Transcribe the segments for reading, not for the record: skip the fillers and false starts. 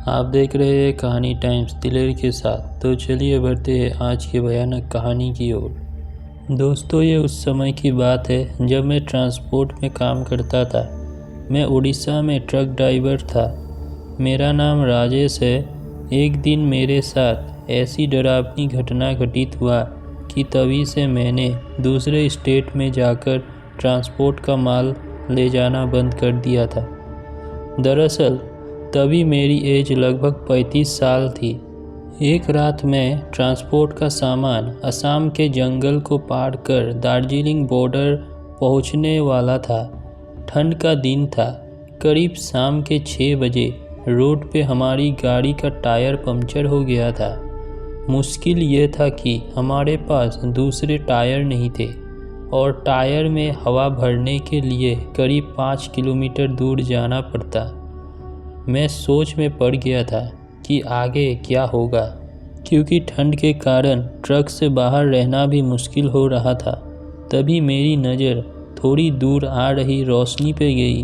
आप देख रहे हैं कहानी टाइम्स दिलेर के साथ। तो चलिए बढ़ते हैं आज की भयानक कहानी की ओर। दोस्तों, ये उस समय की बात है जब मैं ट्रांसपोर्ट में काम करता था। मैं उड़ीसा में ट्रक ड्राइवर था। मेरा नाम राजेश है। एक दिन मेरे साथ ऐसी डरावनी घटना घटित हुआ कि तभी से मैंने दूसरे स्टेट में जाकर ट्रांसपोर्ट का माल ले जाना बंद कर दिया था। दरअसल तभी मेरी एज लगभग 35 साल थी। एक रात मैं ट्रांसपोर्ट का सामान असम के जंगल को पार कर दार्जिलिंग बॉर्डर पहुंचने वाला था। ठंड का दिन था। करीब शाम के 6 बजे रोड पे हमारी गाड़ी का टायर पंक्चर हो गया था। मुश्किल ये था कि हमारे पास दूसरे टायर नहीं थे और टायर में हवा भरने के लिए करीब 5 किलोमीटर दूर जाना पड़ता। मैं सोच में पड़ गया था कि आगे क्या होगा, क्योंकि ठंड के कारण ट्रक से बाहर रहना भी मुश्किल हो रहा था। तभी मेरी नज़र थोड़ी दूर आ रही रोशनी पे गई।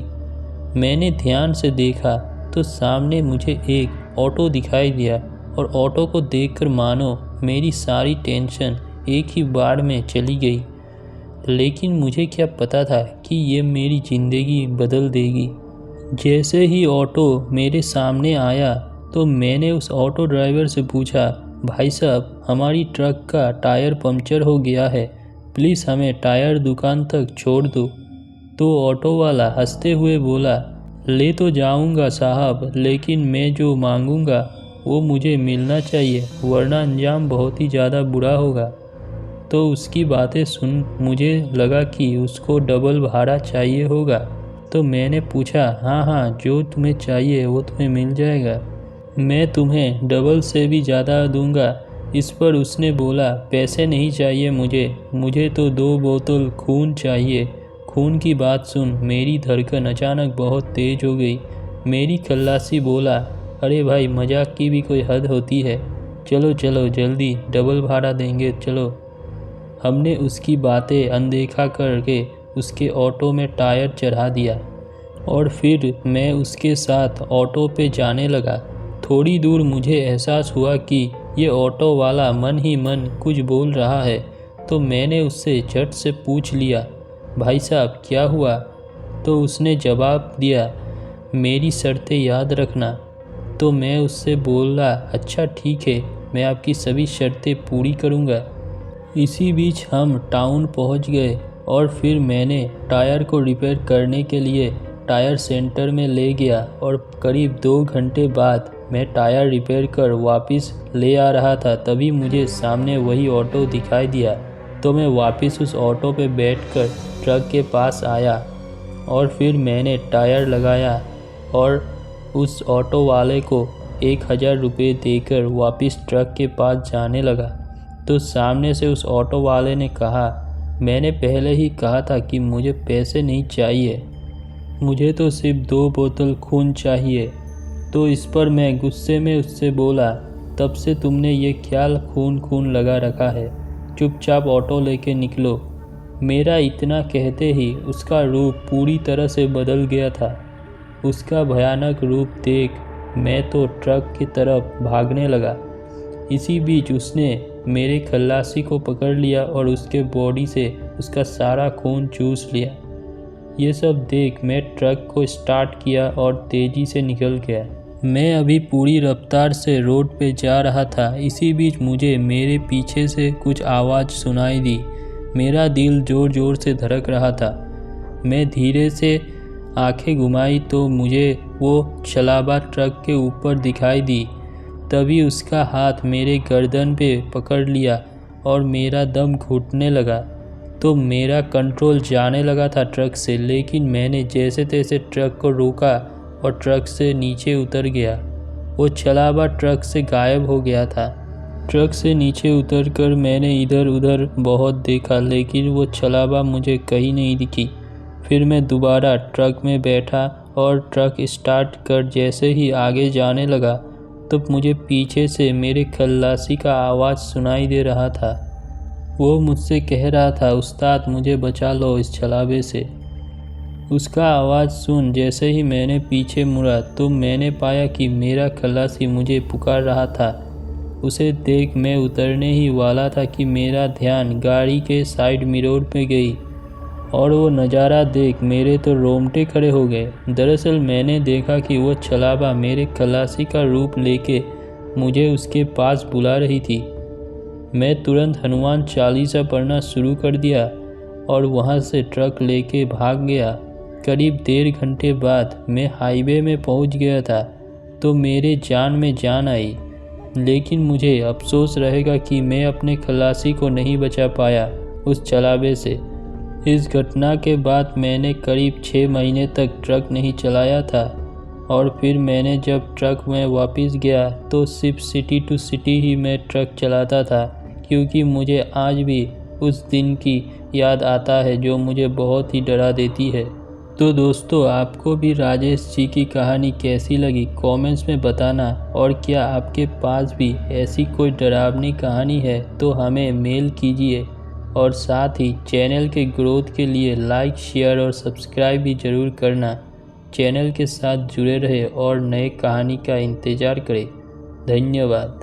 मैंने ध्यान से देखा तो सामने मुझे एक ऑटो दिखाई दिया और ऑटो को देखकर मानो मेरी सारी टेंशन एक ही बार में चली गई। लेकिन मुझे क्या पता था कि ये मेरी ज़िंदगी बदल देगी। जैसे ही ऑटो मेरे सामने आया तो मैंने उस ऑटो ड्राइवर से पूछा, भाई साहब, हमारी ट्रक का टायर पंक्चर हो गया है, प्लीज़ हमें टायर दुकान तक छोड़ दो। तो ऑटो वाला हंसते हुए बोला, ले तो जाऊंगा साहब, लेकिन मैं जो मांगूंगा वो मुझे मिलना चाहिए, वरना अंजाम बहुत ही ज़्यादा बुरा होगा। तो उसकी बातें सुन मुझे लगा कि उसको डबल भाड़ा चाहिए होगा। तो मैंने पूछा, हाँ, जो तुम्हें चाहिए वो तुम्हें मिल जाएगा, मैं तुम्हें डबल से भी ज़्यादा दूंगा। इस पर उसने बोला, पैसे नहीं चाहिए मुझे तो 2 बोतल खून चाहिए। खून की बात सुन मेरी धड़कन अचानक बहुत तेज़ हो गई। मेरी खल्लासी बोला, अरे भाई, मजाक की भी कोई हद होती है, चलो चलो जल्दी, डबल भाड़ा देंगे, चलो। हमने उसकी बातें अनदेखा करके उसके ऑटो में टायर चढ़ा दिया और फिर मैं उसके साथ ऑटो पे जाने लगा। थोड़ी दूर मुझे एहसास हुआ कि ये ऑटो वाला मन ही मन कुछ बोल रहा है। तो मैंने उससे झट से पूछ लिया, भाई साहब क्या हुआ? तो उसने जवाब दिया, मेरी शर्तें याद रखना। तो मैं उससे बोला, अच्छा ठीक है, मैं आपकी सभी शर्तें पूरी करूँगा। इसी बीच हम टाउन पहुंच गए और फिर मैंने टायर को रिपेयर करने के लिए टायर सेंटर में ले गया और करीब 2 घंटे बाद मैं टायर रिपेयर कर वापस ले आ रहा था। तभी मुझे सामने वही ऑटो दिखाई दिया। तो मैं वापस उस ऑटो पे बैठकर ट्रक के पास आया और फिर मैंने टायर लगाया और उस ऑटो वाले को 1000 रुपये देकर वापस ट्रक के पास जाने लगा। तो सामने से उस ऑटो वाले ने कहा, मैंने पहले ही कहा था कि मुझे पैसे नहीं चाहिए, मुझे तो सिर्फ 2 बोतल खून चाहिए। तो इस पर मैं गुस्से में उससे बोला, तब से तुमने ये क्या खून लगा रखा है, चुपचाप ऑटो लेके निकलो। मेरा इतना कहते ही उसका रूप पूरी तरह से बदल गया था। उसका भयानक रूप देख मैं तो ट्रक की तरफ भागने लगा। इसी बीच उसने मेरे खल्लासी को पकड़ लिया और उसके बॉडी से उसका सारा खून चूस लिया। ये सब देख मैं ट्रक को स्टार्ट किया और तेज़ी से निकल गया। मैं अभी पूरी रफ्तार से रोड पे जा रहा था। इसी बीच मुझे मेरे पीछे से कुछ आवाज़ सुनाई दी। मेरा दिल ज़ोर ज़ोर से धड़क रहा था। मैं धीरे से आंखें घुमाई तो मुझे वो छलाबा ट्रक के ऊपर दिखाई दी। तभी उसका हाथ मेरे गर्दन पे पकड़ लिया और मेरा दम घुटने लगा। तो मेरा कंट्रोल जाने लगा था ट्रक से, लेकिन मैंने जैसे तैसे ट्रक को रोका और ट्रक से नीचे उतर गया। वो छलाबा ट्रक से गायब हो गया था। ट्रक से नीचे उतरकर मैंने इधर उधर बहुत देखा, लेकिन वो छलाबा मुझे कहीं नहीं दिखी। फिर मैं दोबारा ट्रक में बैठा और ट्रक स्टार्ट कर जैसे ही आगे जाने लगा तो मुझे पीछे से मेरे खल्लासी का आवाज़ सुनाई दे रहा था। वो मुझसे कह रहा था, उस्ताद मुझे बचा लो इस छलाबे से। उसका आवाज़ सुन जैसे ही मैंने पीछे मुड़ा तो मैंने पाया कि मेरा खलासी मुझे पुकार रहा था। उसे देख मैं उतरने ही वाला था कि मेरा ध्यान गाड़ी के साइड मिरर पे गई और वो नज़ारा देख मेरे तो रोंगटे खड़े हो गए। दरअसल मैंने देखा कि वो छलावा मेरे खलासी का रूप लेके मुझे उसके पास बुला रही थी। मैं तुरंत हनुमान चालीसा पढ़ना शुरू कर दिया और वहाँ से ट्रक लेके भाग गया। करीब 1.5 घंटे बाद मैं हाईवे में पहुँच गया था तो मेरे जान में जान आई, लेकिन मुझे अफसोस रहेगा कि मैं अपने खलासी को नहीं बचा पाया उस छलावे से। इस घटना के बाद मैंने करीब 6 महीने तक ट्रक नहीं चलाया था और फिर मैंने जब ट्रक में वापस गया तो सिर्फ सिटी टू सिटी ही मैं ट्रक चलाता था, क्योंकि मुझे आज भी उस दिन की याद आता है जो मुझे बहुत ही डरा देती है। तो दोस्तों, आपको भी राजेश जी की कहानी कैसी लगी कमेंट्स में बताना, और क्या आपके पास भी ऐसी कोई डरावनी कहानी है तो हमें मेल कीजिए। और साथ ही चैनल के ग्रोथ के लिए लाइक, शेयर और सब्सक्राइब भी ज़रूर करना। चैनल के साथ जुड़े रहे और नए कहानी का इंतज़ार करें। धन्यवाद।